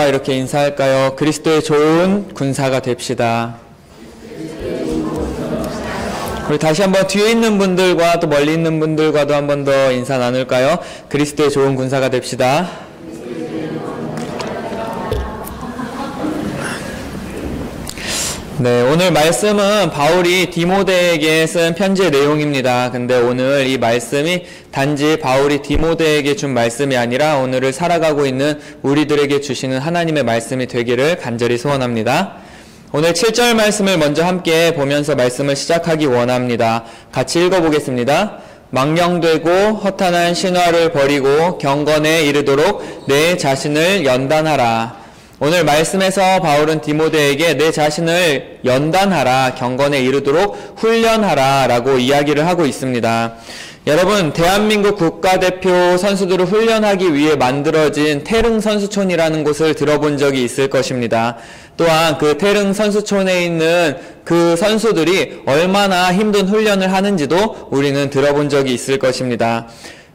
우리가 이렇게 인사할까요? 그리스도의 좋은 군사가 됩시다. 우리 다시 한번 뒤에 있는 분들과 또 멀리 있는 분들과도 한 번 더 인사 나눌까요? 그리스도의 좋은 군사가 됩시다. 네, 오늘 말씀은 바울이 디모데에게 쓴 편지의 내용입니다. 근데 오늘 이 말씀이 단지 바울이 디모데에게 준 말씀이 아니라 오늘을 살아가고 있는 우리들에게 주시는 하나님의 말씀이 되기를 간절히 소원합니다. 오늘 7절 말씀을 먼저 함께 보면서 말씀을 시작하기 원합니다. 같이 읽어보겠습니다. 망령되고 허탄한 신화를 버리고 경건에 이르도록 내 자신을 연단하라. 오늘 말씀에서 바울은 디모데에게 내 자신을 연단하라, 경건에 이르도록 훈련하라 라고 이야기를 하고 있습니다. 여러분, 대한민국 국가대표 선수들을 훈련하기 위해 만들어진 태릉 선수촌이라는 곳을 들어본 적이 있을 것입니다. 또한 그 태릉 선수촌에 있는 그 선수들이 얼마나 힘든 훈련을 하는지도 우리는 들어본 적이 있을 것입니다.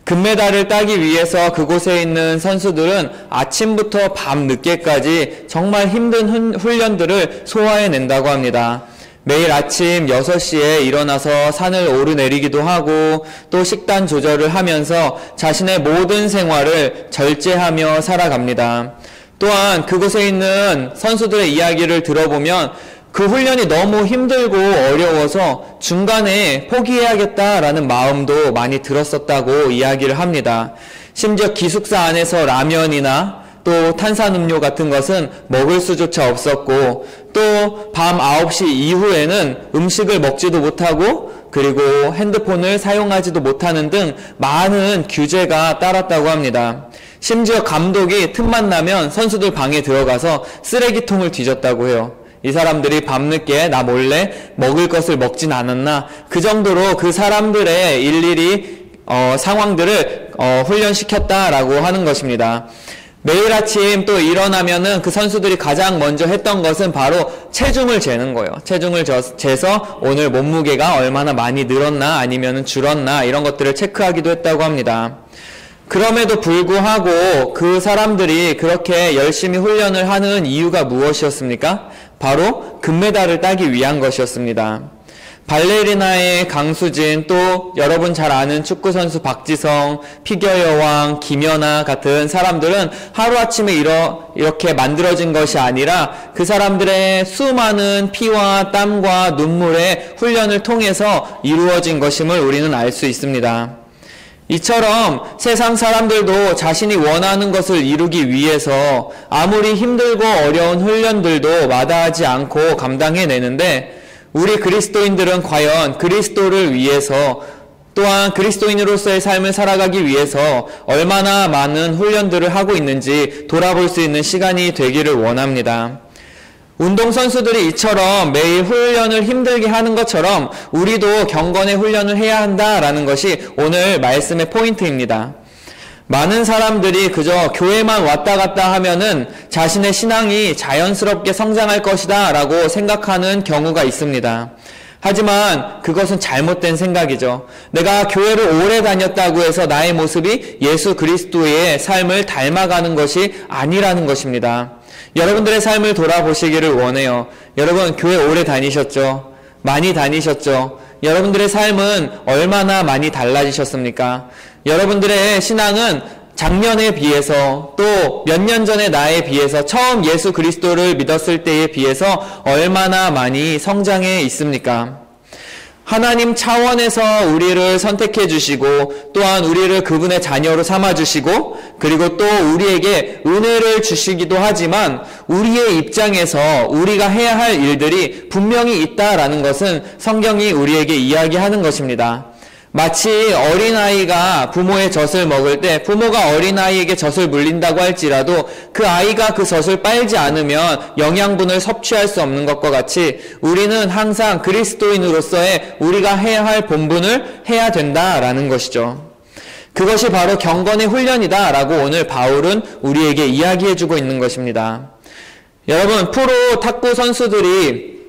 금메달을 따기 위해서 그곳에 있는 선수들은 아침부터 밤 늦게까지 정말 힘든 훈련들을 소화해낸다고 합니다. 매일 아침 6시에 일어나서 산을 오르내리기도 하고 또 식단 조절을 하면서 자신의 모든 생활을 절제하며 살아갑니다. 또한 그곳에 있는 선수들의 이야기를 들어보면 그 훈련이 너무 힘들고 어려워서 중간에 포기해야겠다라는 마음도 많이 들었었다고 이야기를 합니다. 심지어 기숙사 안에서 라면이나 또 탄산음료 같은 것은 먹을 수조차 없었고 또 밤 9시 이후에는 음식을 먹지도 못하고 그리고 핸드폰을 사용하지도 못하는 등 많은 규제가 따랐다고 합니다. 심지어 감독이 틈만 나면 선수들 방에 들어가서 쓰레기통을 뒤졌다고 해요. 이 사람들이 밤늦게 나 몰래 먹을 것을 먹진 않았나, 그 정도로 그 사람들의 일일이 상황들을 훈련시켰다라고 하는 것입니다. 매일 아침 또 일어나면은 그 선수들이 가장 먼저 했던 것은 바로 체중을 재는 거예요. 체중을 재서 오늘 몸무게가 얼마나 많이 늘었나 아니면은 줄었나 이런 것들을 체크하기도 했다고 합니다. 그럼에도 불구하고 그 사람들이 그렇게 열심히 훈련을 하는 이유가 무엇이었습니까? 바로 금메달을 따기 위한 것이었습니다. 발레리나의 강수진, 또 여러분 잘 아는 축구선수 박지성, 피겨 여왕 김연아 같은 사람들은 하루아침에 이렇게 만들어진 것이 아니라 그 사람들의 수많은 피와 땀과 눈물의 훈련을 통해서 이루어진 것임을 우리는 알 수 있습니다. 이처럼 세상 사람들도 자신이 원하는 것을 이루기 위해서 아무리 힘들고 어려운 훈련들도 마다하지 않고 감당해내는데 우리 그리스도인들은 과연 그리스도를 위해서 또한 그리스도인으로서의 삶을 살아가기 위해서 얼마나 많은 훈련들을 하고 있는지 돌아볼 수 있는 시간이 되기를 원합니다. 운동선수들이 이처럼 매일 훈련을 힘들게 하는 것처럼 우리도 경건의 훈련을 해야 한다라는 것이 오늘 말씀의 포인트입니다. 많은 사람들이 그저 교회만 왔다 갔다 하면은 자신의 신앙이 자연스럽게 성장할 것이다 라고 생각하는 경우가 있습니다. 하지만 그것은 잘못된 생각이죠. 내가 교회를 오래 다녔다고 해서 나의 모습이 예수 그리스도의 삶을 닮아가는 것이 아니라는 것입니다. 여러분들의 삶을 돌아보시기를 원해요. 여러분 교회 오래 다니셨죠? 많이 다니셨죠? 여러분들의 삶은 얼마나 많이 달라지셨습니까? 여러분들의 신앙은 작년에 비해서 또 몇 년 전의 나에 비해서 처음 예수 그리스도를 믿었을 때에 비해서 얼마나 많이 성장해 있습니까? 하나님 차원에서 우리를 선택해 주시고 또한 우리를 그분의 자녀로 삼아 주시고 그리고 또 우리에게 은혜를 주시기도 하지만 우리의 입장에서 우리가 해야 할 일들이 분명히 있다라는 것은 성경이 우리에게 이야기하는 것입니다. 마치 어린아이가 부모의 젖을 먹을 때 부모가 어린아이에게 젖을 물린다고 할지라도 그 아이가 그 젖을 빨지 않으면 영양분을 섭취할 수 없는 것과 같이 우리는 항상 그리스도인으로서의 우리가 해야 할 본분을 해야 된다라는 것이죠. 그것이 바로 경건의 훈련이다라고 오늘 바울은 우리에게 이야기해주고 있는 것입니다. 여러분, 프로 탁구 선수들이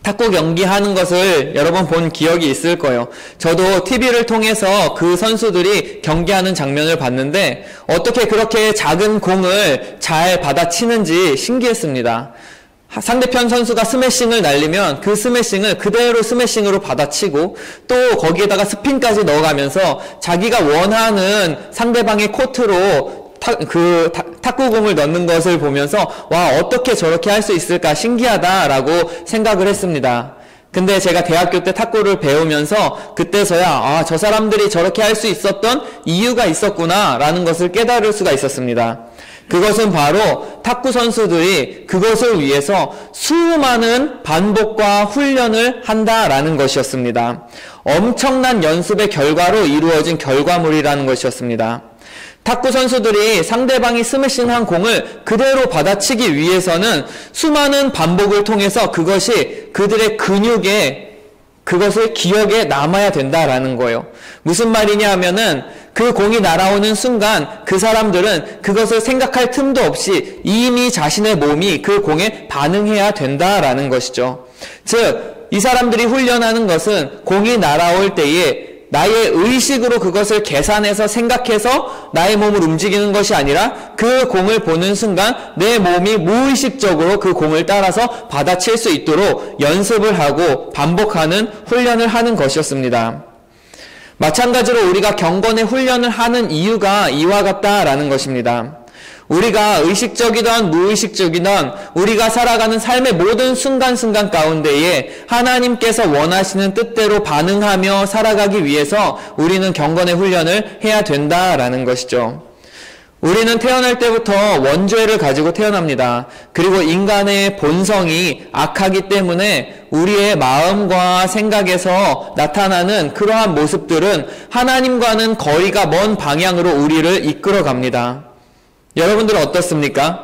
탁구 경기 하는 것을 여러 번 본 기억이 있을 거예요. 저도 TV를 통해서 그 선수들이 경기하는 장면을 봤는데 어떻게 그렇게 작은 공을 잘 받아치는지 신기했습니다. 상대편 선수가 스매싱을 날리면 그 스매싱을 그대로 스매싱으로 받아치고 또 거기에다가 스핀까지 넣어가면서 자기가 원하는 상대방의 코트로 탁구공을 넣는 것을 보면서 와, 어떻게 저렇게 할 수 있을까 신기하다라고 생각을 했습니다. 근데 제가 대학교 때 탁구를 배우면서 그때서야 저 사람들이 저렇게 할 수 있었던 이유가 있었구나 라는 것을 깨달을 수가 있었습니다. 그것은 바로 탁구 선수들이 그것을 위해서 수많은 반복과 훈련을 한다라는 것이었습니다. 엄청난 연습의 결과로 이루어진 결과물이라는 것이었습니다. 탁구 선수들이 상대방이 스매싱한 공을 그대로 받아치기 위해서는 수많은 반복을 통해서 그것이 그들의 근육에 그것을 기억에 남아야 된다라는 거예요. 무슨 말이냐 하면은 그 공이 날아오는 순간 그 사람들은 그것을 생각할 틈도 없이 이미 자신의 몸이 그 공에 반응해야 된다라는 것이죠. 즉, 이 사람들이 훈련하는 것은 공이 날아올 때에 나의 의식으로 그것을 계산해서 생각해서 나의 몸을 움직이는 것이 아니라 그 공을 보는 순간 내 몸이 무의식적으로 그 공을 따라서 받아칠 수 있도록 연습을 하고 반복하는 훈련을 하는 것이었습니다. 마찬가지로 우리가 경건의 훈련을 하는 이유가 이와 같다라는 것입니다. 우리가 의식적이든 무의식적이든 우리가 살아가는 삶의 모든 순간순간 가운데에 하나님께서 원하시는 뜻대로 반응하며 살아가기 위해서 우리는 경건의 훈련을 해야 된다라는 것이죠. 우리는 태어날 때부터 원죄를 가지고 태어납니다. 그리고 인간의 본성이 악하기 때문에 우리의 마음과 생각에서 나타나는 그러한 모습들은 하나님과는 거리가 먼 방향으로 우리를 이끌어 갑니다. 여러분들은 어떻습니까?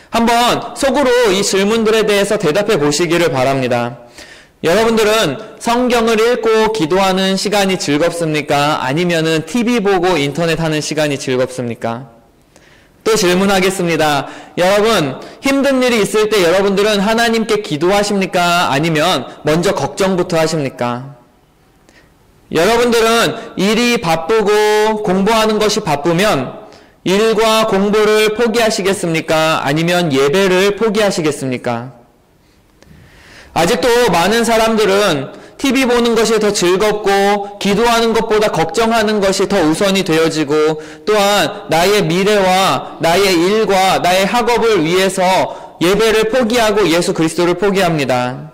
한번 속으로 이 질문들에 대해서 대답해 보시기를 바랍니다. 여러분들은 성경을 읽고 기도하는 시간이 즐겁습니까? 아니면은 TV 보고 인터넷 하는 시간이 즐겁습니까? 또 질문하겠습니다. 여러분, 힘든 일이 있을 때 여러분들은 하나님께 기도하십니까? 아니면 먼저 걱정부터 하십니까? 여러분들은 일이 바쁘고 공부하는 것이 바쁘면 일과 공부를 포기하시겠습니까? 아니면 예배를 포기하시겠습니까? 아직도 많은 사람들은 TV 보는 것이 더 즐겁고 기도하는 것보다 걱정하는 것이 더 우선이 되어지고 또한 나의 미래와 나의 일과 나의 학업을 위해서 예배를 포기하고 예수 그리스도를 포기합니다.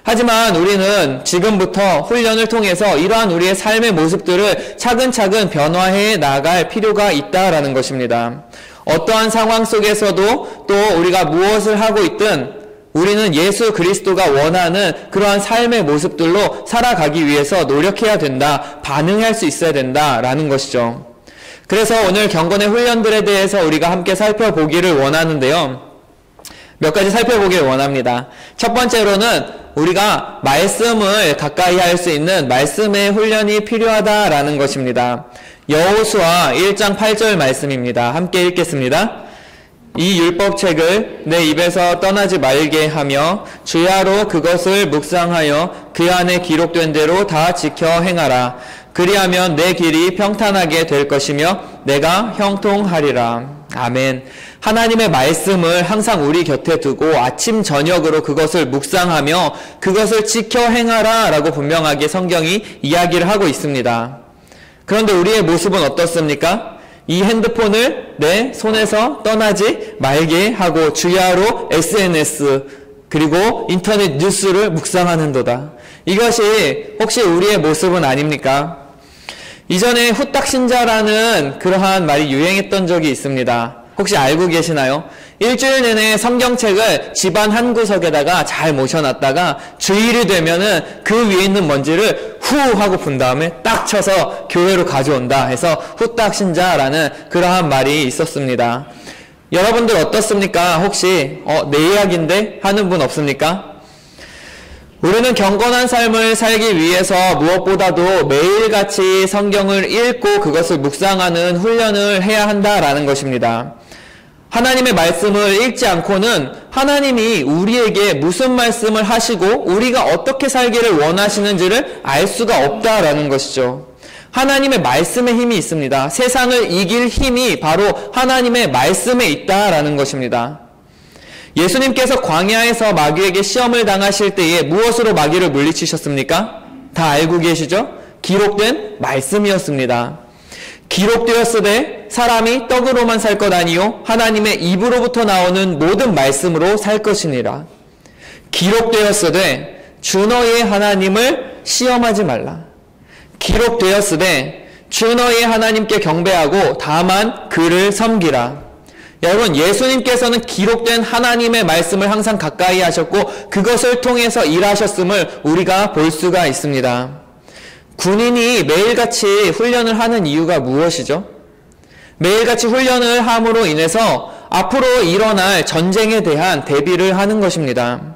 하지만 우리는 지금부터 훈련을 통해서 이러한 우리의 삶의 모습들을 차근차근 변화해 나갈 필요가 있다라는 것입니다. 어떠한 상황 속에서도 또 우리가 무엇을 하고 있든 우리는 예수 그리스도가 원하는 그러한 삶의 모습들로 살아가기 위해서 노력해야 된다, 반응할 수 있어야 된다라는 것이죠. 그래서 오늘 경건의 훈련들에 대해서 우리가 함께 살펴보기를 원하는데요. 몇 가지 살펴보기를 원합니다. 첫 번째로는 우리가 말씀을 가까이 할 수 있는 말씀의 훈련이 필요하다라는 것입니다. 여호수아 1장 8절 말씀입니다. 함께 읽겠습니다. 이 율법책을 내 입에서 떠나지 말게 하며 주야로 그것을 묵상하여 그 안에 기록된 대로 다 지켜 행하라. 그리하면 내 길이 평탄하게 될 것이며 내가 형통하리라. 아멘. 하나님의 말씀을 항상 우리 곁에 두고 아침 저녁으로 그것을 묵상하며 그것을 지켜 행하라 라고 분명하게 성경이 이야기를 하고 있습니다. 그런데 우리의 모습은 어떻습니까? 이 핸드폰을 내 손에서 떠나지 말게 하고 주야로 SNS 그리고 인터넷 뉴스를 묵상하는도다. 이것이 혹시 우리의 모습은 아닙니까? 이전에 후딱신자라는 그러한 말이 유행했던 적이 있습니다. 혹시 알고 계시나요? 일주일 내내 성경책을 집안 한 구석에다가 잘 모셔놨다가 주일이 되면은 그 위에 있는 먼지를 후 하고 분 다음에 딱 쳐서 교회로 가져온다 해서 후딱신자라는 그러한 말이 있었습니다. 여러분들 어떻습니까? 혹시 내 이야기인데 하는 분 없습니까? 우리는 경건한 삶을 살기 위해서 무엇보다도 매일같이 성경을 읽고 그것을 묵상하는 훈련을 해야 한다라는 것입니다. 하나님의 말씀을 읽지 않고는 하나님이 우리에게 무슨 말씀을 하시고 우리가 어떻게 살기를 원하시는지를 알 수가 없다라는 것이죠. 하나님의 말씀에 힘이 있습니다. 세상을 이길 힘이 바로 하나님의 말씀에 있다라는 것입니다. 예수님께서 광야에서 마귀에게 시험을 당하실 때에 무엇으로 마귀를 물리치셨습니까? 다 알고 계시죠? 기록된 말씀이었습니다. 기록되었으되 사람이 떡으로만 살 것 아니요 하나님의 입으로부터 나오는 모든 말씀으로 살 것이니라. 기록되었으되 주 너희의 하나님을 시험하지 말라. 기록되었으되 주 너희의 하나님께 경배하고 다만 그를 섬기라. 여러분, 예수님께서는 기록된 하나님의 말씀을 항상 가까이 하셨고 그것을 통해서 일하셨음을 우리가 볼 수가 있습니다. 군인이 매일같이 훈련을 하는 이유가 무엇이죠? 매일같이 훈련을 함으로 인해서 앞으로 일어날 전쟁에 대한 대비를 하는 것입니다.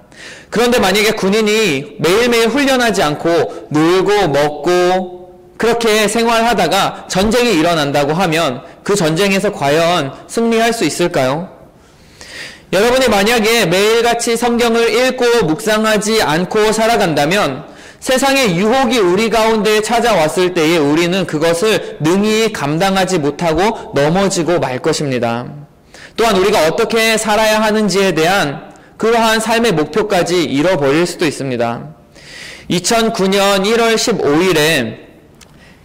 그런데 만약에 군인이 매일매일 훈련하지 않고 놀고 먹고 그렇게 생활하다가 전쟁이 일어난다고 하면 그 전쟁에서 과연 승리할 수 있을까요? 여러분이 만약에 매일같이 성경을 읽고 묵상하지 않고 살아간다면 세상의 유혹이 우리 가운데 찾아왔을 때에 우리는 그것을 능히 감당하지 못하고 넘어지고 말 것입니다. 또한 우리가 어떻게 살아야 하는지에 대한 그러한 삶의 목표까지 잃어버릴 수도 있습니다. 2009년 1월 15일에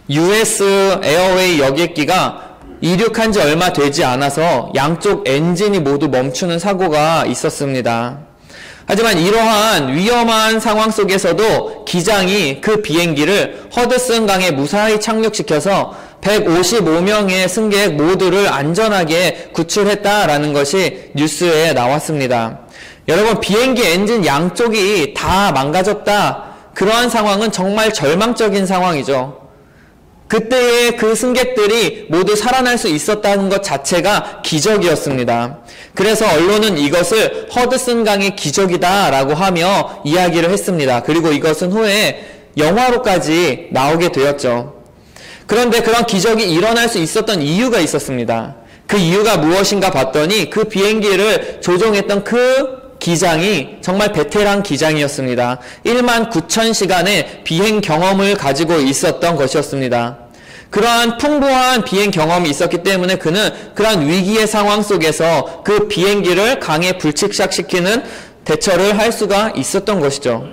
US 에어웨이 여객기가 이륙한 지 얼마 되지 않아서 양쪽 엔진이 모두 멈추는 사고가 있었습니다. 하지만 이러한 위험한 상황 속에서도 기장이 그 비행기를 허드슨 강에 무사히 착륙시켜서 155명의 승객 모두를 안전하게 구출했다라는 것이 뉴스에 나왔습니다. 여러분, 비행기 엔진 양쪽이 다 망가졌다. 그러한 상황은 정말 절망적인 상황이죠. 그때의 그 승객들이 모두 살아날 수 있었다는 것 자체가 기적이었습니다. 그래서 언론은 이것을 허드슨 강의 기적이다라고 하며 이야기를 했습니다. 그리고 이것은 후에 영화로까지 나오게 되었죠. 그런데 그런 기적이 일어날 수 있었던 이유가 있었습니다. 그 이유가 무엇인가 봤더니 그 비행기를 조종했던 그 기장이 정말 베테랑 기장이었습니다. 1만 9천 시간의 비행 경험을 가지고 있었던 것이었습니다. 그러한 풍부한 비행 경험이 있었기 때문에 그는 그러한 위기의 상황 속에서 그 비행기를 강에 불착시키는 대처를 할 수가 있었던 것이죠.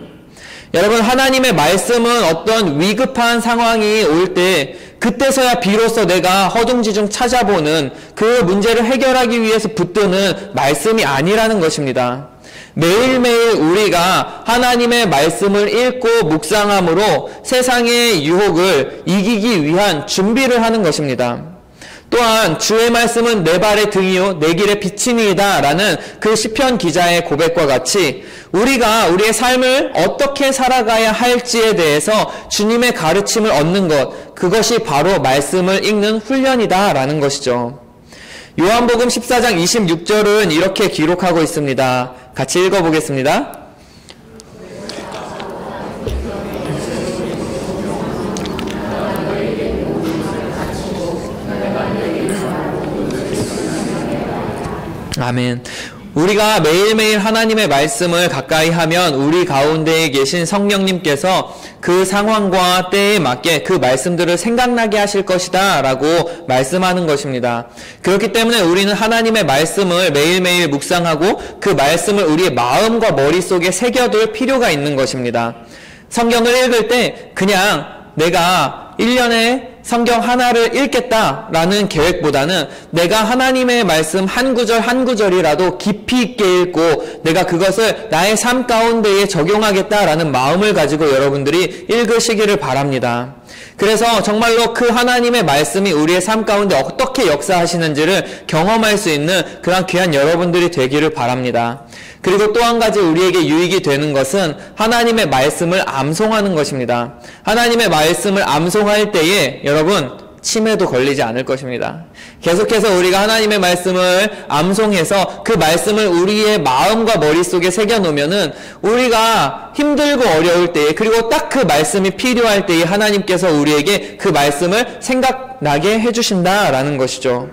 여러분, 하나님의 말씀은 어떤 위급한 상황이 올 때 그때서야 비로소 내가 허둥지둥 찾아보는 그 문제를 해결하기 위해서 붙드는 말씀이 아니라는 것입니다. 매일매일 우리가 하나님의 말씀을 읽고 묵상함으로 세상의 유혹을 이기기 위한 준비를 하는 것입니다. 또한 주의 말씀은 내 발의 등이요 내 길의 빛이니이다 라는 그 시편 기자의 고백과 같이 우리가 우리의 삶을 어떻게 살아가야 할지에 대해서 주님의 가르침을 얻는 것, 그것이 바로 말씀을 읽는 훈련이다 라는 것이죠. 요한복음 14장 26절은 이렇게 기록하고 있습니다. 같이 읽어보겠습니다. 아멘. 우리가 매일매일 하나님의 말씀을 가까이 하면 우리 가운데에 계신 성령님께서 그 상황과 때에 맞게 그 말씀들을 생각나게 하실 것이다 라고 말씀하는 것입니다. 그렇기 때문에 우리는 하나님의 말씀을 매일매일 묵상하고 그 말씀을 우리의 마음과 머릿속에 새겨둘 필요가 있는 것입니다. 성경을 읽을 때 그냥 내가 1년에 성경 하나를 읽겠다라는 계획보다는 내가 하나님의 말씀 한 구절 한 구절이라도 깊이 있게 읽고 내가 그것을 나의 삶 가운데에 적용하겠다라는 마음을 가지고 여러분들이 읽으시기를 바랍니다. 그래서 정말로 그 하나님의 말씀이 우리의 삶 가운데 어떻게 역사하시는지를 경험할 수 있는 그런 귀한 여러분들이 되기를 바랍니다. 그리고 또 한 가지 우리에게 유익이 되는 것은 하나님의 말씀을 암송하는 것입니다. 하나님의 말씀을 암송할 때에 여러분 치매도 걸리지 않을 것입니다. 계속해서 우리가 하나님의 말씀을 암송해서 그 말씀을 우리의 마음과 머릿속에 새겨놓으면은 우리가 힘들고 어려울 때에 그리고 딱 그 말씀이 필요할 때에 하나님께서 우리에게 그 말씀을 생각나게 해주신다라는 것이죠.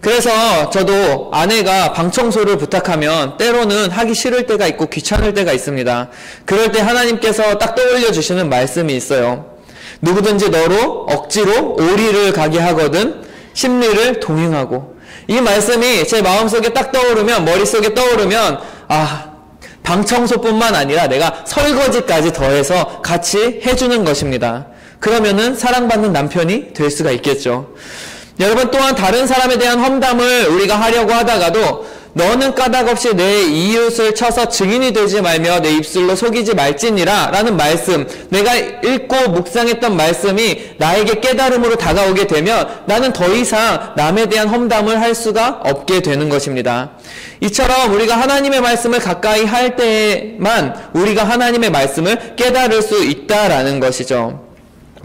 그래서 저도 아내가 방 청소를 부탁하면 때로는 하기 싫을 때가 있고 귀찮을 때가 있습니다. 그럴 때 하나님께서 딱 떠올려 주시는 말씀이 있어요. 누구든지 너로 억지로 오리를 가게 하거든 심리를 동행하고. 이 말씀이 제 마음속에 딱 떠오르면, 머릿속에 떠오르면, 방 청소뿐만 아니라 내가 설거지까지 더해서 같이 해주는 것입니다. 그러면은 사랑받는 남편이 될 수가 있겠죠. 여러분, 또한 다른 사람에 대한 험담을 우리가 하려고 하다가도 너는 까닭없이 내 이웃을 쳐서 증인이 되지 말며 내 입술로 속이지 말지니라 라는 말씀, 내가 읽고 묵상했던 말씀이 나에게 깨달음으로 다가오게 되면 나는 더 이상 남에 대한 험담을 할 수가 없게 되는 것입니다. 이처럼 우리가 하나님의 말씀을 가까이 할 때만 우리가 하나님의 말씀을 깨달을 수 있다라는 것이죠.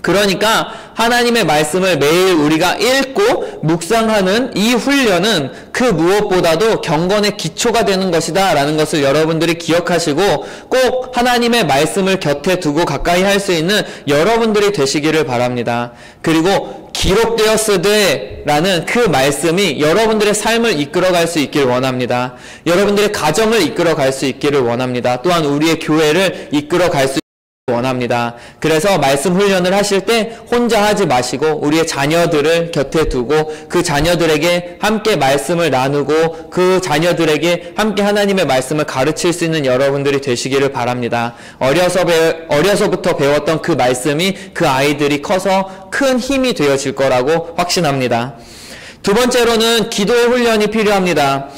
그러니까 하나님의 말씀을 매일 우리가 읽고 묵상하는 이 훈련은 그 무엇보다도 경건의 기초가 되는 것이다 라는 것을 여러분들이 기억하시고 꼭 하나님의 말씀을 곁에 두고 가까이 할 수 있는 여러분들이 되시기를 바랍니다. 그리고 기록되었으되 라는 그 말씀이 여러분들의 삶을 이끌어갈 수 있길 원합니다. 여러분들의 가정을 이끌어갈 수 있기를 원합니다. 또한 우리의 교회를 이끌어갈 수 원합니다. 그래서 말씀 훈련을 하실 때 혼자 하지 마시고 우리의 자녀들을 곁에 두고 그 자녀들에게 함께 말씀을 나누고 그 자녀들에게 함께 하나님의 말씀을 가르칠 수 있는 여러분들이 되시기를 바랍니다. 어려서부터 배웠던 그 말씀이 그 아이들이 커서 큰 힘이 되어질 거라고 확신합니다. 두 번째로는 기도의 훈련이 필요합니다.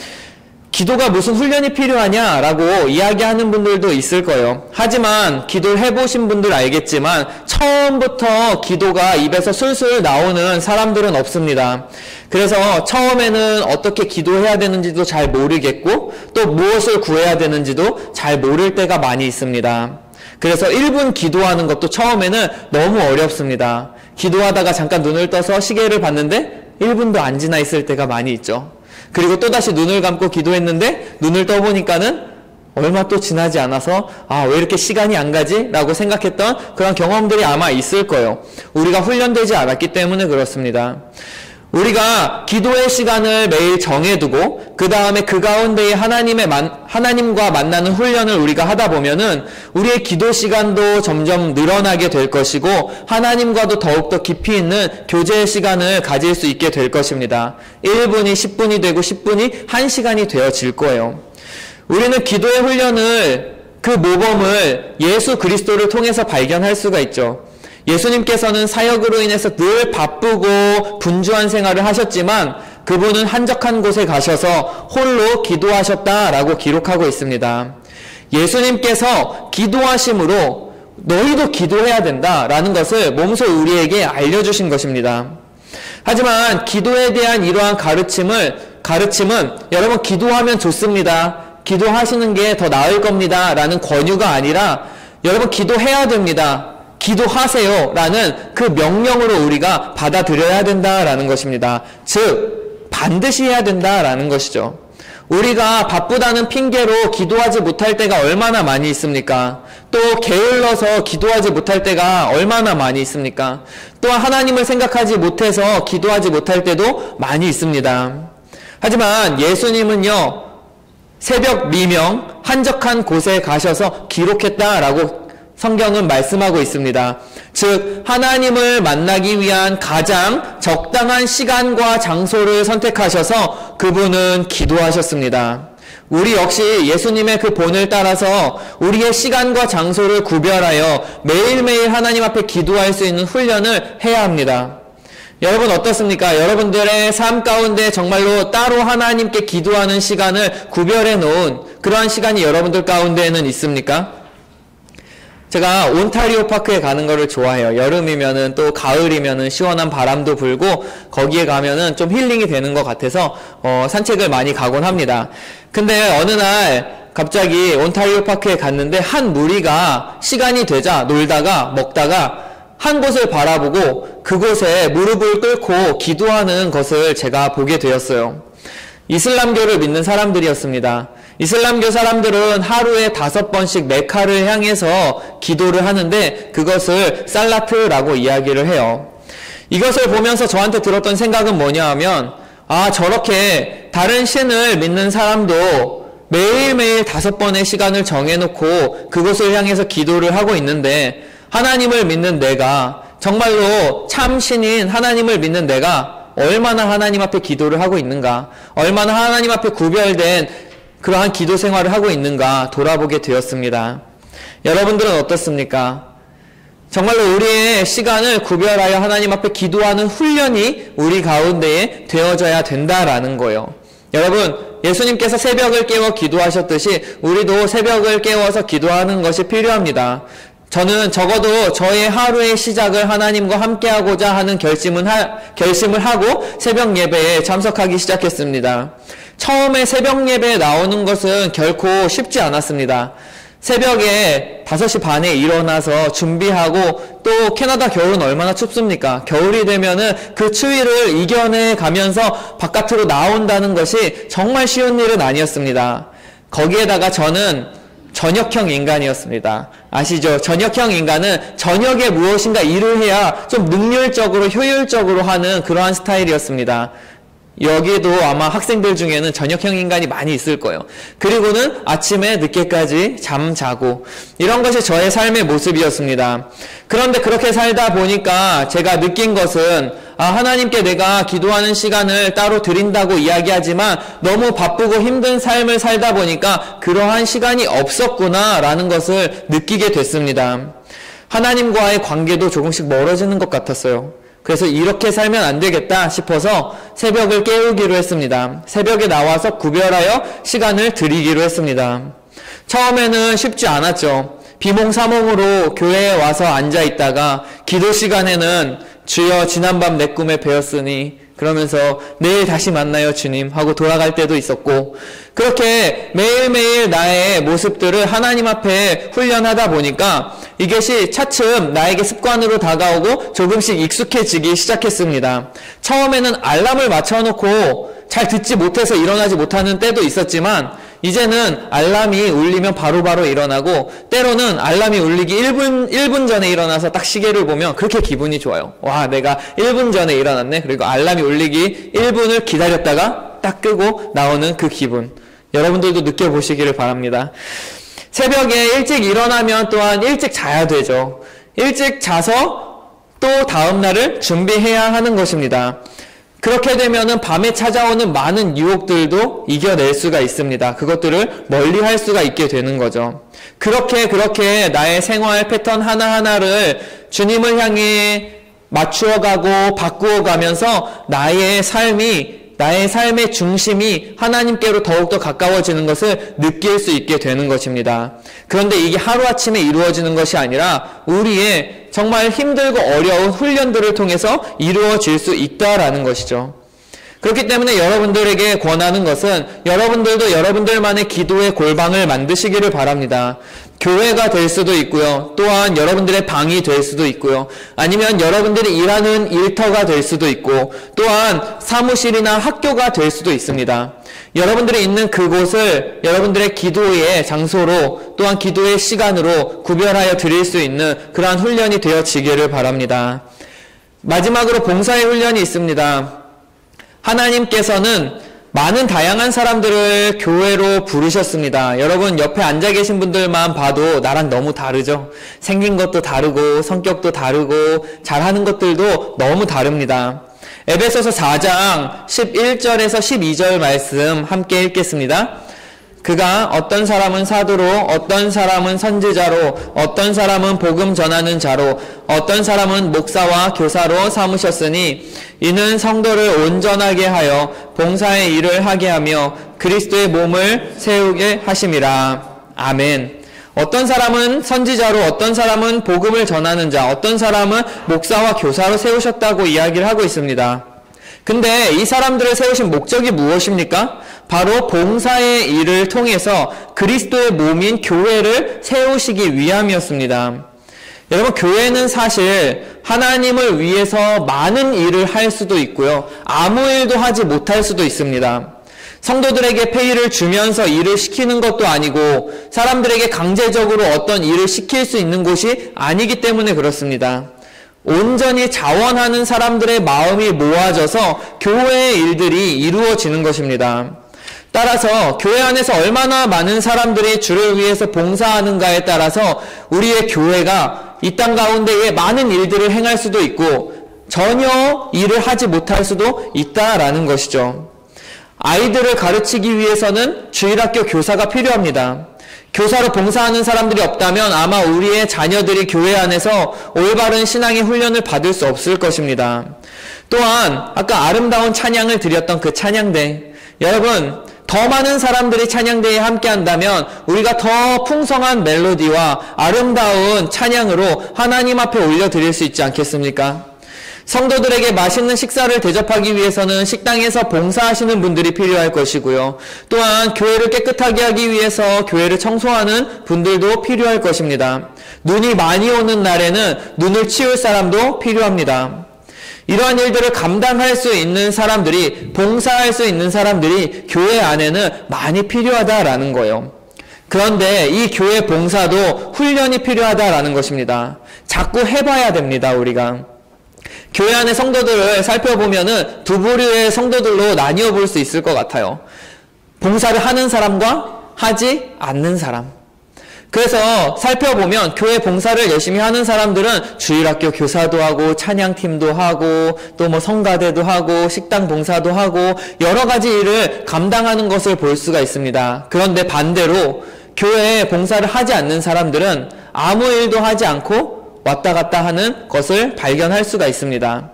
기도가 무슨 훈련이 필요하냐라고 이야기하는 분들도 있을 거예요. 하지만 기도를 해보신 분들 알겠지만 처음부터 기도가 입에서 술술 나오는 사람들은 없습니다. 그래서 처음에는 어떻게 기도해야 되는지도 잘 모르겠고 또 무엇을 구해야 되는지도 잘 모를 때가 많이 있습니다. 그래서 1분 기도하는 것도 처음에는 너무 어렵습니다. 기도하다가 잠깐 눈을 떠서 시계를 봤는데 1분도 안 지나 있을 때가 많이 있죠. 그리고 또다시 눈을 감고 기도했는데 눈을 떠보니까는 얼마 또 지나지 않아서 왜 이렇게 시간이 안 가지? 라고 생각했던 그런 경험들이 아마 있을 거예요. 우리가 훈련되지 않았기 때문에 그렇습니다. 우리가 기도의 시간을 매일 정해두고 그 다음에 그 가운데에 하나님과 만나는 훈련을 우리가 하다 보면은 우리의 기도 시간도 점점 늘어나게 될 것이고 하나님과도 더욱더 깊이 있는 교제의 시간을 가질 수 있게 될 것입니다. 1분이 10분이 되고 10분이 1시간이 되어질 거예요. 우리는 기도의 훈련을 그 모범을 예수 그리스도를 통해서 발견할 수가 있죠. 예수님께서는 사역으로 인해서 늘 바쁘고 분주한 생활을 하셨지만 그분은 한적한 곳에 가셔서 홀로 기도하셨다라고 기록하고 있습니다. 예수님께서 기도하심으로 너희도 기도해야 된다라는 것을 몸소 우리에게 알려주신 것입니다. 하지만 기도에 대한 이러한 가르침은 여러분 기도하면 좋습니다. 기도하시는 게 더 나을 겁니다. 라는 권유가 아니라 여러분 기도해야 됩니다. 기도하세요 라는 그 명령으로 우리가 받아들여야 된다라는 것입니다. 즉 반드시 해야 된다라는 것이죠. 우리가 바쁘다는 핑계로 기도하지 못할 때가 얼마나 많이 있습니까? 또 게을러서 기도하지 못할 때가 얼마나 많이 있습니까? 또한 하나님을 생각하지 못해서 기도하지 못할 때도 많이 있습니다. 하지만 예수님은요, 새벽 미명 한적한 곳에 가셔서 기록했다라고 성경은 말씀하고 있습니다. 즉 하나님을 만나기 위한 가장 적당한 시간과 장소를 선택하셔서 그분은 기도하셨습니다. 우리 역시 예수님의 그 본을 따라서 우리의 시간과 장소를 구별하여 매일매일 하나님 앞에 기도할 수 있는 훈련을 해야 합니다. 여러분 어떻습니까? 여러분들의 삶 가운데 정말로 따로 하나님께 기도하는 시간을 구별해 놓은 그러한 시간이 여러분들 가운데에는 있습니까? 제가 온타리오 파크에 가는 거를 좋아해요. 여름이면은 또 가을이면은 시원한 바람도 불고 거기에 가면은 좀 힐링이 되는 것 같아서 산책을 많이 가곤 합니다. 근데 어느 날 갑자기 온타리오 파크에 갔는데 한 무리가 시간이 되자 놀다가 먹다가 한 곳을 바라보고 그곳에 무릎을 꿇고 기도하는 것을 제가 보게 되었어요. 이슬람교를 믿는 사람들이었습니다. 이슬람교 사람들은 하루에 5번씩 메카를 향해서 기도를 하는데 그것을 살라트라고 이야기를 해요. 이것을 보면서 저한테 들었던 생각은 뭐냐 하면 저렇게 다른 신을 믿는 사람도 매일매일 5번의 시간을 정해놓고 그곳을 향해서 기도를 하고 있는데, 하나님을 믿는 내가, 정말로 참 신인 하나님을 믿는 내가 얼마나 하나님 앞에 기도를 하고 있는가, 얼마나 하나님 앞에 구별된 그러한 기도 생활을 하고 있는가 돌아보게 되었습니다. 여러분들은 어떻습니까? 정말로 우리의 시간을 구별하여 하나님 앞에 기도하는 훈련이 우리 가운데에 되어져야 된다라는 거예요. 여러분, 예수님께서 새벽을 깨워 기도하셨듯이 우리도 새벽을 깨워서 기도하는 것이 필요합니다. 저는 적어도 저의 하루의 시작을 하나님과 함께하고자 하는 결심을 하고 새벽 예배에 참석하기 시작했습니다. 처음에 새벽 예배에 나오는 것은 결코 쉽지 않았습니다. 새벽에 5시 반에 일어나서 준비하고, 또 캐나다 겨울은 얼마나 춥습니까? 겨울이 되면은 그 추위를 이겨내 가면서 바깥으로 나온다는 것이 정말 쉬운 일은 아니었습니다. 거기에다가 저는 저녁형 인간이었습니다. 아시죠? 저녁형 인간은 저녁에 무엇인가 일을 해야 좀 능률적으로 효율적으로 하는 그러한 스타일이었습니다. 여기도 아마 학생들 중에는 저녁형 인간이 많이 있을 거예요. 그리고는 아침에 늦게까지 잠자고, 이런 것이 저의 삶의 모습이었습니다. 그런데 그렇게 살다 보니까 제가 느낀 것은, 하나님께 내가 기도하는 시간을 따로 드린다고 이야기하지만 너무 바쁘고 힘든 삶을 살다 보니까 그러한 시간이 없었구나라는 것을 느끼게 됐습니다. 하나님과의 관계도 조금씩 멀어지는 것 같았어요. 그래서 이렇게 살면 안 되겠다 싶어서 새벽을 깨우기로 했습니다. 새벽에 나와서 구별하여 시간을 드리기로 했습니다. 처음에는 쉽지 않았죠. 비몽사몽으로 교회에 와서 앉아 있다가 기도 시간에는 주여 지난밤 내 꿈에 배웠으니 그러면서 내일 다시 만나요 주님 하고 돌아갈 때도 있었고, 그렇게 매일매일 나의 모습들을 하나님 앞에 훈련하다 보니까 이것이 차츰 나에게 습관으로 다가오고 조금씩 익숙해지기 시작했습니다. 처음에는 알람을 맞춰놓고 잘 듣지 못해서 일어나지 못하는 때도 있었지만, 이제는 알람이 울리면 바로바로 일어나고, 때로는 알람이 울리기 1분 전에 일어나서 딱 시계를 보면 그렇게 기분이 좋아요. 와, 내가 1분 전에 일어났네. 그리고 알람이 울리기 1분을 기다렸다가 딱 끄고 나오는 그 기분. 여러분들도 느껴보시기를 바랍니다. 새벽에 일찍 일어나면 또한 일찍 자야 되죠. 일찍 자서 또 다음날을 준비해야 하는 것입니다. 그렇게 되면은 밤에 찾아오는 많은 유혹들도 이겨낼 수가 있습니다. 그것들을 멀리할 수가 있게 되는 거죠. 그렇게 나의 생활 패턴 하나하나를 주님을 향해 맞추어가고 바꾸어가면서 나의 삶의 중심이 하나님께로 더욱더 가까워지는 것을 느낄 수 있게 되는 것입니다. 그런데 이게 하루아침에 이루어지는 것이 아니라 우리의 정말 힘들고 어려운 훈련들을 통해서 이루어질 수 있다라는 것이죠. 그렇기 때문에 여러분들에게 권하는 것은 여러분들도 여러분들만의 기도의 골방을 만드시기를 바랍니다. 교회가 될 수도 있고요. 또한 여러분들의 방이 될 수도 있고요. 아니면 여러분들이 일하는 일터가 될 수도 있고, 또한 사무실이나 학교가 될 수도 있습니다. 여러분들이 있는 그곳을 여러분들의 기도의 장소로, 또한 기도의 시간으로 구별하여 드릴 수 있는 그러한 훈련이 되어지기를 바랍니다. 마지막으로 봉사의 훈련이 있습니다. 하나님께서는 많은 다양한 사람들을 교회로 부르셨습니다. 여러분, 옆에 앉아 계신 분들만 봐도 나랑 너무 다르죠? 생긴 것도 다르고 성격도 다르고 잘하는 것들도 너무 다릅니다. 에베소서 4장 11절에서 12절 말씀 함께 읽겠습니다. 그가 어떤 사람은 사도로, 어떤 사람은 선지자로, 어떤 사람은 복음 전하는 자로, 어떤 사람은 목사와 교사로 삼으셨으니 이는 성도를 온전하게 하여 봉사의 일을 하게 하며 그리스도의 몸을 세우게 하심이라. 아멘. 어떤 사람은 선지자로, 어떤 사람은 복음을 전하는 자, 어떤 사람은 목사와 교사로 세우셨다고 이야기를 하고 있습니다. 근데 이 사람들을 세우신 목적이 무엇입니까? 바로 봉사의 일을 통해서 그리스도의 몸인 교회를 세우시기 위함이었습니다. 여러분, 교회는 사실 하나님을 위해서 많은 일을 할 수도 있고요. 아무 일도 하지 못할 수도 있습니다. 성도들에게 페이를 주면서 일을 시키는 것도 아니고 사람들에게 강제적으로 어떤 일을 시킬 수 있는 곳이 아니기 때문에 그렇습니다. 온전히 자원하는 사람들의 마음이 모아져서 교회의 일들이 이루어지는 것입니다. 따라서 교회 안에서 얼마나 많은 사람들이 주를 위해서 봉사하는가에 따라서 우리의 교회가 이 땅 가운데에 많은 일들을 행할 수도 있고 전혀 일을 하지 못할 수도 있다라는 것이죠. 아이들을 가르치기 위해서는 주일학교 교사가 필요합니다. 교사로 봉사하는 사람들이 없다면 아마 우리의 자녀들이 교회 안에서 올바른 신앙의 훈련을 받을 수 없을 것입니다. 또한 아까 아름다운 찬양을 드렸던 그 찬양대, 여러분 더 많은 사람들이 찬양대에 함께 한다면 우리가 더 풍성한 멜로디와 아름다운 찬양으로 하나님 앞에 올려드릴 수 있지 않겠습니까? 성도들에게 맛있는 식사를 대접하기 위해서는 식당에서 봉사하시는 분들이 필요할 것이고요. 또한 교회를 깨끗하게 하기 위해서 교회를 청소하는 분들도 필요할 것입니다. 눈이 많이 오는 날에는 눈을 치울 사람도 필요합니다. 이러한 일들을 감당할 수 있는 사람들이, 봉사할 수 있는 사람들이 교회 안에는 많이 필요하다라는 거예요. 그런데 이 교회 봉사도 훈련이 필요하다라는 것입니다. 자꾸 해봐야 됩니다, 우리가. 교회 안의 성도들을 살펴보면은 두 부류의 성도들로 나뉘어 볼 수 있을 것 같아요. 봉사를 하는 사람과 하지 않는 사람. 그래서 살펴보면 교회 봉사를 열심히 하는 사람들은 주일학교 교사도 하고 찬양팀도 하고 또 뭐 성가대도 하고 식당 봉사도 하고 여러 가지 일을 감당하는 것을 볼 수가 있습니다. 그런데 반대로 교회에 봉사를 하지 않는 사람들은 아무 일도 하지 않고 왔다 갔다 하는 것을 발견할 수가 있습니다.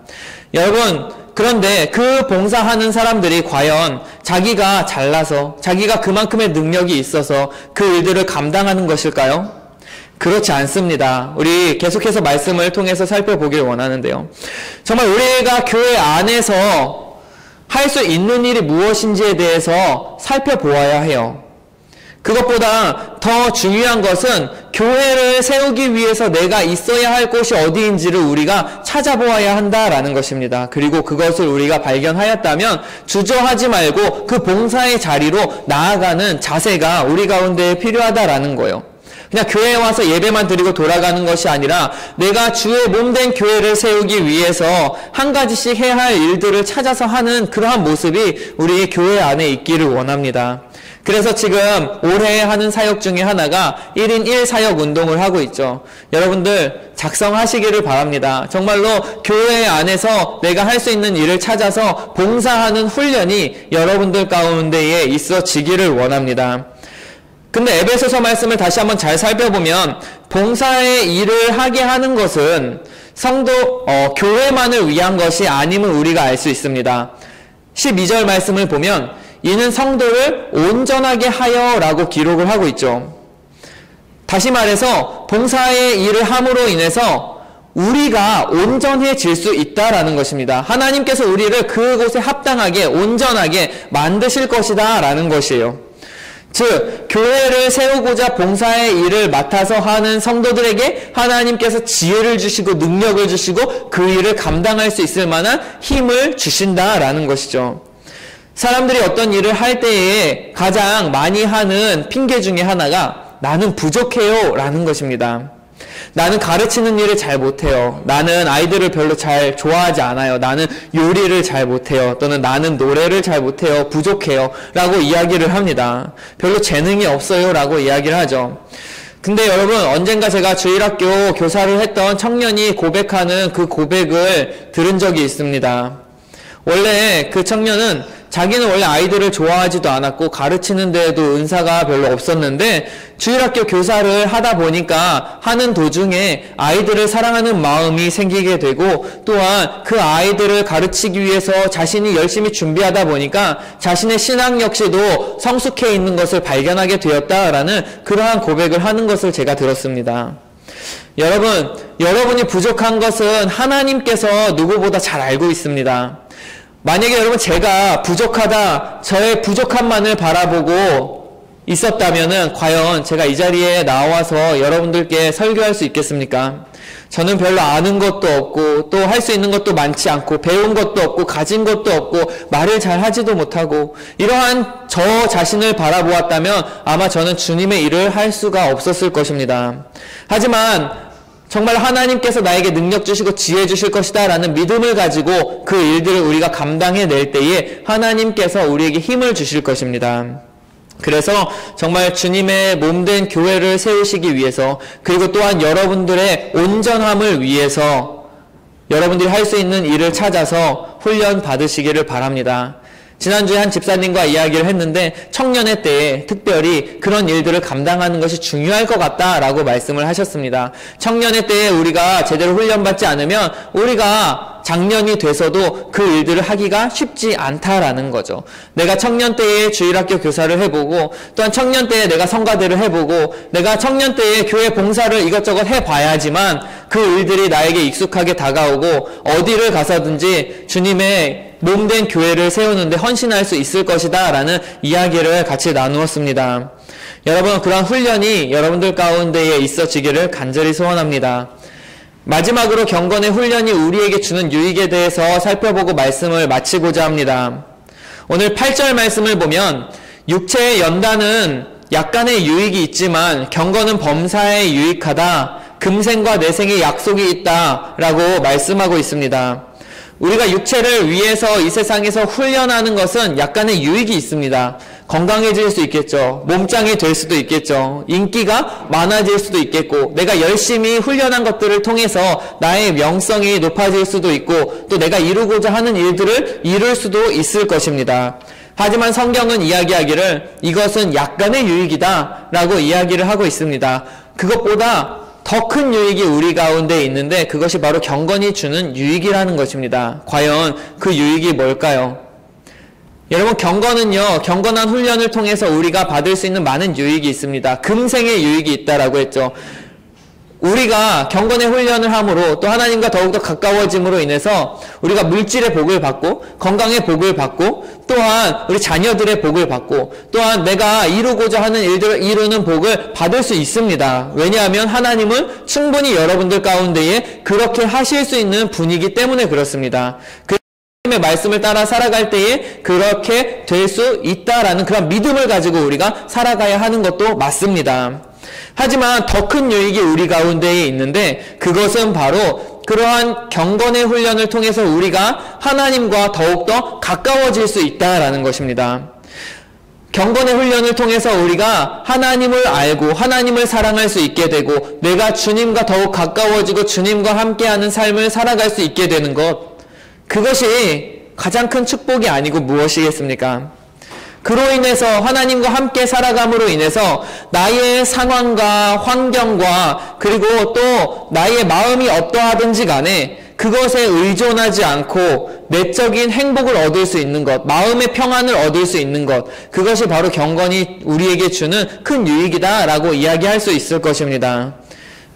여러분, 그런데 그 봉사하는 사람들이 과연 자기가 잘나서 자기가 그만큼의 능력이 있어서 그 일들을 감당하는 것일까요? 그렇지 않습니다. 우리 계속해서 말씀을 통해서 살펴보길 원하는데요. 정말 우리가 교회 안에서 할 수 있는 일이 무엇인지에 대해서 살펴보아야 해요. 그것보다 더 중요한 것은 교회를 세우기 위해서 내가 있어야 할 곳이 어디인지를 우리가 찾아보아야 한다라는 것입니다. 그리고 그것을 우리가 발견하였다면 주저하지 말고 그 봉사의 자리로 나아가는 자세가 우리 가운데 필요하다라는 거예요. 그냥 교회에 와서 예배만 드리고 돌아가는 것이 아니라 내가 주의 몸된 교회를 세우기 위해서 한 가지씩 해야 할 일들을 찾아서 하는 그러한 모습이 우리 교회 안에 있기를 원합니다. 그래서 지금 올해 하는 사역 중에 하나가 1인 1사역 운동을 하고 있죠. 여러분들 작성하시기를 바랍니다. 정말로 교회 안에서 내가 할 수 있는 일을 찾아서 봉사하는 훈련이 여러분들 가운데에 있어지기를 원합니다. 근데 에베소서 말씀을 다시 한번 잘 살펴보면 봉사의 일을 하게 하는 것은 교회만을 위한 것이 아님을 우리가 알 수 있습니다. 12절 말씀을 보면 이는 성도를 온전하게 하여 라고 기록을 하고 있죠. 다시 말해서 봉사의 일을 함으로 인해서 우리가 온전해질 수 있다라는 것입니다. 하나님께서 우리를 그곳에 합당하게 온전하게 만드실 것이다 라는 것이에요. 즉 교회를 세우고자 봉사의 일을 맡아서 하는 성도들에게 하나님께서 지혜를 주시고 능력을 주시고 그 일을 감당할 수 있을 만한 힘을 주신다라는 것이죠. 사람들이 어떤 일을 할 때에 가장 많이 하는 핑계 중에 하나가 나는 부족해요 라는 것입니다. 나는 가르치는 일을 잘 못해요. 나는 아이들을 별로 잘 좋아하지 않아요. 나는 요리를 잘 못해요. 또는 나는 노래를 잘 못해요. 부족해요 라고 이야기를 합니다. 별로 재능이 없어요 라고 이야기를 하죠. 근데 여러분, 언젠가 제가 주일학교 교사를 했던 청년이 고백하는 그 고백을 들은 적이 있습니다. 원래 그 청년은 자기는 원래 아이들을 좋아하지도 않았고 가르치는 데에도 은사가 별로 없었는데 주일학교 교사를 하다 보니까 하는 도중에 아이들을 사랑하는 마음이 생기게 되고 또한 그 아이들을 가르치기 위해서 자신이 열심히 준비하다 보니까 자신의 신앙 역시도 성숙해 있는 것을 발견하게 되었다라는 그러한 고백을 하는 것을 제가 들었습니다. 여러분, 여러분이 부족한 것은 하나님께서 누구보다 잘 알고 있습니다. 만약에 여러분 제가 부족하다, 저의 부족함만을 바라보고 있었다면은 과연 제가 이 자리에 나와서 여러분들께 설교할 수 있겠습니까? 저는 별로 아는 것도 없고 또 할 수 있는 것도 많지 않고 배운 것도 없고 가진 것도 없고 말을 잘 하지도 못하고 이러한 저 자신을 바라보았다면 아마 저는 주님의 일을 할 수가 없었을 것입니다. 하지만 정말 하나님께서 나에게 능력 주시고 지혜 주실 것이다 라는 믿음을 가지고 그 일들을 우리가 감당해낼 때에 하나님께서 우리에게 힘을 주실 것입니다. 그래서 정말 주님의 몸된 교회를 세우시기 위해서, 그리고 또한 여러분들의 온전함을 위해서 여러분들이 할 수 있는 일을 찾아서 훈련 받으시기를 바랍니다. 지난주에 한 집사님과 이야기를 했는데 청년의 때에 특별히 그런 일들을 감당하는 것이 중요할 것 같다라고 말씀을 하셨습니다. 청년의 때에 우리가 제대로 훈련받지 않으면 우리가 장년이 돼서도 그 일들을 하기가 쉽지 않다라는 거죠. 내가 청년 때에 주일학교 교사를 해보고, 또한 청년 때에 내가 성가대를 해보고, 내가 청년 때에 교회 봉사를 이것저것 해봐야지만 그 일들이 나에게 익숙하게 다가오고 어디를 가서든지 주님의 몸된 교회를 세우는데 헌신할 수 있을 것이다 라는 이야기를 같이 나누었습니다. 여러분, 그런 훈련이 여러분들 가운데에 있어지기를 간절히 소원합니다. 마지막으로 경건의 훈련이 우리에게 주는 유익에 대해서 살펴보고 말씀을 마치고자 합니다. 오늘 8절 말씀을 보면 육체의 연단은 약간의 유익이 있지만 경건은 범사에 유익하다, 금생과 내생의 약속이 있다 라고 말씀하고 있습니다. 우리가 육체를 위해서 이 세상에서 훈련하는 것은 약간의 유익이 있습니다. 건강해질 수 있겠죠. 몸짱이 될 수도 있겠죠. 인기가 많아질 수도 있겠고, 내가 열심히 훈련한 것들을 통해서 나의 명성이 높아질 수도 있고, 또 내가 이루고자 하는 일들을 이룰 수도 있을 것입니다. 하지만 성경은 이야기하기를 이것은 약간의 유익이다 라고 이야기를 하고 있습니다. 그것보다 더 큰 유익이 우리 가운데 있는데 그것이 바로 경건이 주는 유익이라는 것입니다. 과연 그 유익이 뭘까요? 여러분, 경건은요, 경건한 훈련을 통해서 우리가 받을 수 있는 많은 유익이 있습니다. 금생의 유익이 있다라고 했죠. 우리가 경건의 훈련을 함으로 또 하나님과 더욱더 가까워짐으로 인해서 우리가 물질의 복을 받고, 건강의 복을 받고, 또한 우리 자녀들의 복을 받고, 또한 내가 이루고자 하는 일들을 이루는 복을 받을 수 있습니다. 왜냐하면 하나님은 충분히 여러분들 가운데에 그렇게 하실 수 있는 분이기 때문에 그렇습니다. 하나님의 말씀을 따라 살아갈 때에 그렇게 될 수 있다라는 그런 믿음을 가지고 우리가 살아가야 하는 것도 맞습니다. 하지만 더 큰 유익이 우리 가운데에 있는데 그것은 바로 그러한 경건의 훈련을 통해서 우리가 하나님과 더욱더 가까워질 수 있다라는 것입니다. 경건의 훈련을 통해서 우리가 하나님을 알고 하나님을 사랑할 수 있게 되고, 내가 주님과 더욱 가까워지고 주님과 함께하는 삶을 살아갈 수 있게 되는 것, 그것이 가장 큰 축복이 아니고 무엇이겠습니까? 그로 인해서 하나님과 함께 살아감으로 인해서 나의 상황과 환경과 그리고 또 나의 마음이 어떠하든지 간에 그것에 의존하지 않고 내적인 행복을 얻을 수 있는 것, 마음의 평안을 얻을 수 있는 것, 그것이 바로 경건이 우리에게 주는 큰 유익이다라고 이야기할 수 있을 것입니다.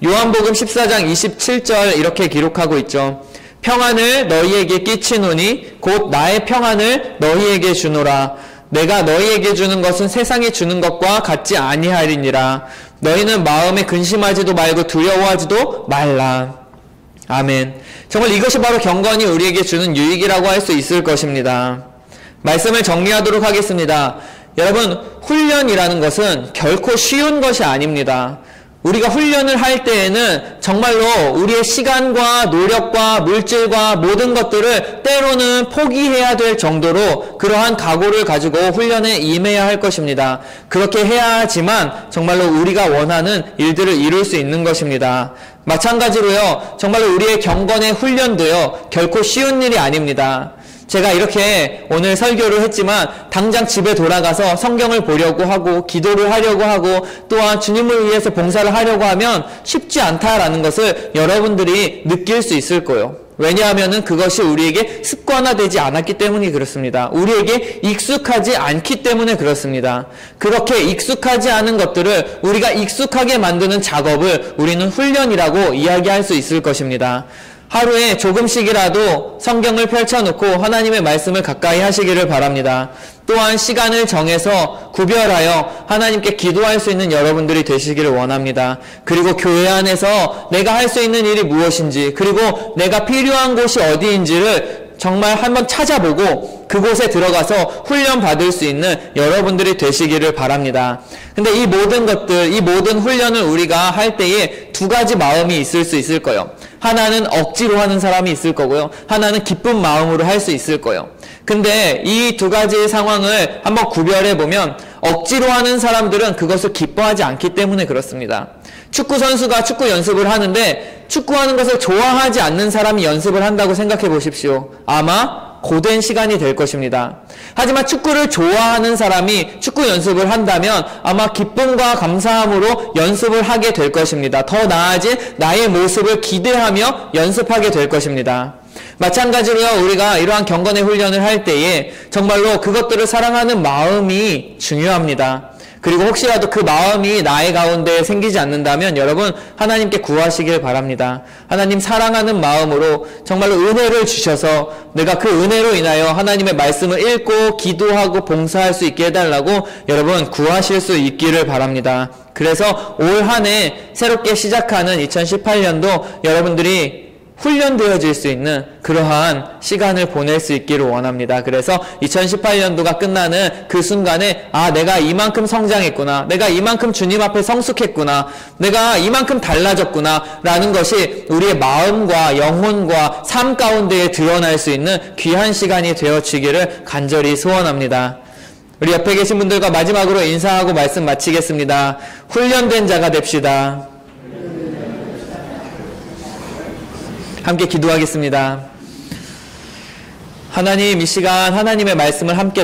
요한복음 14장 27절 이렇게 기록하고 있죠. 평안을 너희에게 끼치노니 곧 나의 평안을 너희에게 주노라. 내가 너희에게 주는 것은 세상에 주는 것과 같지 아니하리니라. 너희는 마음에 근심하지도 말고 두려워하지도 말라. 아멘. 정말 이것이 바로 경건이 우리에게 주는 유익이라고 할 수 있을 것입니다. 말씀을 정리하도록 하겠습니다. 여러분, 훈련이라는 것은 결코 쉬운 것이 아닙니다. 우리가 훈련을 할 때에는 정말로 우리의 시간과 노력과 물질과 모든 것들을 때로는 포기해야 될 정도로 그러한 각오를 가지고 훈련에 임해야 할 것입니다. 그렇게 해야지만 정말로 우리가 원하는 일들을 이룰 수 있는 것입니다. 마찬가지로요, 정말로 우리의 경건의 훈련도요, 결코 쉬운 일이 아닙니다. 제가 이렇게 오늘 설교를 했지만 당장 집에 돌아가서 성경을 보려고 하고 기도를 하려고 하고 또한 주님을 위해서 봉사를 하려고 하면 쉽지 않다라는 것을 여러분들이 느낄 수 있을 거예요. 왜냐하면 그것이 우리에게 습관화되지 않았기 때문이 그렇습니다. 우리에게 익숙하지 않기 때문에 그렇습니다. 그렇게 익숙하지 않은 것들을 우리가 익숙하게 만드는 작업을 우리는 훈련이라고 이야기할 수 있을 것입니다. 하루에 조금씩이라도 성경을 펼쳐놓고 하나님의 말씀을 가까이 하시기를 바랍니다. 또한 시간을 정해서 구별하여 하나님께 기도할 수 있는 여러분들이 되시기를 원합니다. 그리고 교회 안에서 내가 할 수 있는 일이 무엇인지, 그리고 내가 필요한 곳이 어디인지를 정말 한번 찾아보고 그곳에 들어가서 훈련 받을 수 있는 여러분들이 되시기를 바랍니다. 근데 이 모든 것들, 이 모든 훈련을 우리가 할 때에 두 가지 마음이 있을 수 있을 거예요. 하나는 억지로 하는 사람이 있을 거고요. 하나는 기쁜 마음으로 할 수 있을 거예요. 근데 이 두 가지의 상황을 한번 구별해 보면 억지로 하는 사람들은 그것을 기뻐하지 않기 때문에 그렇습니다. 축구 선수가 축구 연습을 하는데 축구하는 것을 좋아하지 않는 사람이 연습을 한다고 생각해 보십시오. 아마 고된 시간이 될 것입니다. 하지만 축구를 좋아하는 사람이 축구 연습을 한다면 아마 기쁨과 감사함으로 연습을 하게 될 것입니다. 더 나아진 나의 모습을 기대하며 연습하게 될 것입니다. 마찬가지로요, 우리가 이러한 경건의 훈련을 할 때에 정말로 그것들을 사랑하는 마음이 중요합니다. 그리고 혹시라도 그 마음이 나의 가운데 생기지 않는다면 여러분 하나님께 구하시길 바랍니다. 하나님 사랑하는 마음으로 정말로 은혜를 주셔서 내가 그 은혜로 인하여 하나님의 말씀을 읽고 기도하고 봉사할 수 있게 해달라고 여러분 구하실 수 있기를 바랍니다. 그래서 올 한 해 새롭게 시작하는 2018년도 여러분들이 훈련되어질 수 있는 그러한 시간을 보낼 수 있기를 원합니다. 그래서 2018년도가 끝나는 그 순간에 내가 이만큼 성장했구나, 내가 이만큼 주님 앞에 성숙했구나, 내가 이만큼 달라졌구나 라는 것이 우리의 마음과 영혼과 삶 가운데에 드러날 수 있는 귀한 시간이 되어지기를 간절히 소원합니다. 우리 옆에 계신 분들과 마지막으로 인사하고 말씀 마치겠습니다. 훈련된 자가 됩시다. 함께 기도하겠습니다. 하나님, 이 시간 하나님의 말씀을 함께